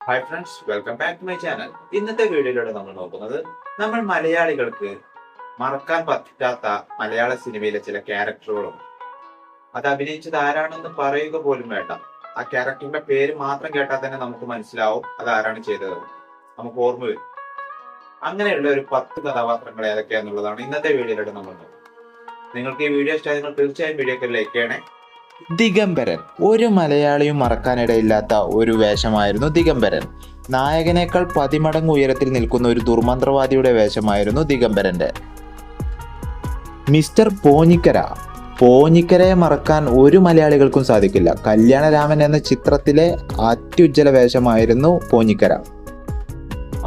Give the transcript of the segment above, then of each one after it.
Hi friends, welcome back to my channel. ഇന്നത്തെ വീഡിയോയിലൂടെ നമ്മൾ നോക്കുന്നത് നമ്മൾ മലയാളികൾക്ക് മറക്കാൻ പറ്റാത്ത മലയാള സിനിമയിലെ ചില ക്യാരക്ടറുകളും അത് അഭിനയിച്ചത് ആരാണെന്ന് പറയുക പോലും വേണ്ട. ആ ക്യാരക്ടറിന്റെ പേര് മാത്രം കേട്ടാൽ തന്നെ നമുക്ക് മനസ്സിലാവും അത് ആരാണ് ചെയ്തത്, നമുക്ക് ഓർമ്മ വരും. അങ്ങനെയുള്ള ഒരു 10 കഥാപാത്രങ്ങൾ ഏതൊക്കെയാന്നുള്ളതാണ് ഇന്നത്തെ വീഡിയോയിലൂടെ നമ്മൾ നോക്കുന്നത്. നിങ്ങൾക്ക് ഈ വീഡിയോ ഇഷ്ടമായി നിങ്ങൾ തീർച്ചയായും വീഡിയോക്ക് ലൈക്ക് ചെയ്യണേ. ദിഗംബരൻ ഒരു മലയാളിയും മറക്കാനിടയില്ലാത്ത ഒരു വേഷമായിരുന്നു ദിഗംബരൻ. നായകനേക്കാൾ 10 മടങ്ങ് ഉയരത്തിൽ നിൽക്കുന്ന ഒരു ദുർമന്ത്രവാദിയുടെ വേഷമായിരുന്നു ദിഗംബരന്റെ. മിസ്റ്റർ പോഞ്ഞിക്കരയെ മറക്കാൻ ഒരു മലയാളികൾക്കും സാധിക്കില്ല. കല്യാണരാമൻ എന്ന ചിത്രത്തിലെ അത്യുജ്വല വേഷമായിരുന്നു പോഞ്ഞിക്കര.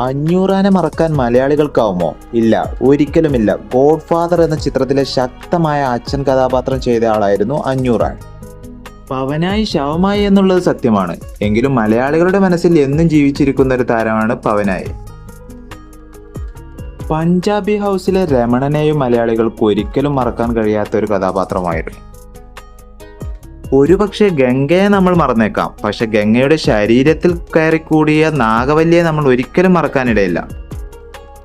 500 ആനെ മറക്കാൻ മലയാളികൾക്കാവുമോ? ഇല്ല, ഒരിക്കലുമില്ല. ഗോഡ് ഫാദർ എന്ന ചിത്രത്തിലെ ശക്തമായ അച്ഛൻ കഥാപാത്രം ചെയ്ത ആളായിരുന്നു 500 ആൻ. പവനായി ശവമായി എന്നുള്ളത് സത്യമാണ്, എങ്കിലും മലയാളികളുടെ മനസ്സിൽ എന്നും ജീവിച്ചിരിക്കുന്ന ഒരു താരമാണ് പവനായി. പഞ്ചാബി ഹൗസിലെ രമണനെയും മലയാളികൾക്ക് ഒരിക്കലും മറക്കാൻ കഴിയാത്ത ഒരു കഥാപാത്രമായിരുന്നു. ഒരുപക്ഷെ ഗംഗയെ നമ്മൾ മറന്നേക്കാം, പക്ഷെ ഗംഗയുടെ ശരീരത്തിൽ കയറിക്കൂടിയ നാഗവല്ലിയെ നമ്മൾ ഒരിക്കലും മറക്കാനിടയില്ല.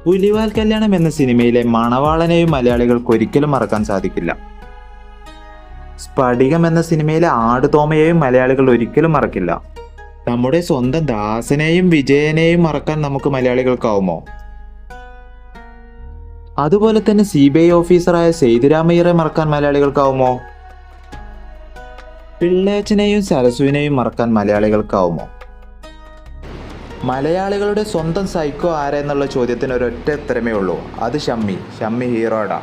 പുലിവാൽ കല്യാണം എന്ന സിനിമയിലെ മണവാളനെയും മലയാളികൾക്ക് ഒരിക്കലും മറക്കാൻ സാധിക്കില്ല. സ്ഫടികം എന്ന സിനിമയിലെ ആടുതോമയെയും മലയാളികൾ ഒരിക്കലും മറക്കില്ല. നമ്മുടെ സ്വന്തം ദാസനെയും വിജയനെയും മറക്കാൻ നമുക്ക് മലയാളികൾക്കാവുമോ? അതുപോലെ തന്നെ CBI ഓഫീസറായ സേതുരാമയ്യരെ മറക്കാൻ മലയാളികൾക്കാവുമോ? പിള്ളേച്ചനെയും സരസുവിനെയും മറക്കാൻ മലയാളികൾക്കാവുമോ? മലയാളികളുടെ സ്വന്തം സൈക്കോ ആരെന്നുള്ള ചോദ്യത്തിന് ഒരൊറ്റ ഉത്തരമേ ഉള്ളൂ, അത് ഷമ്മി ഹീറോഡ.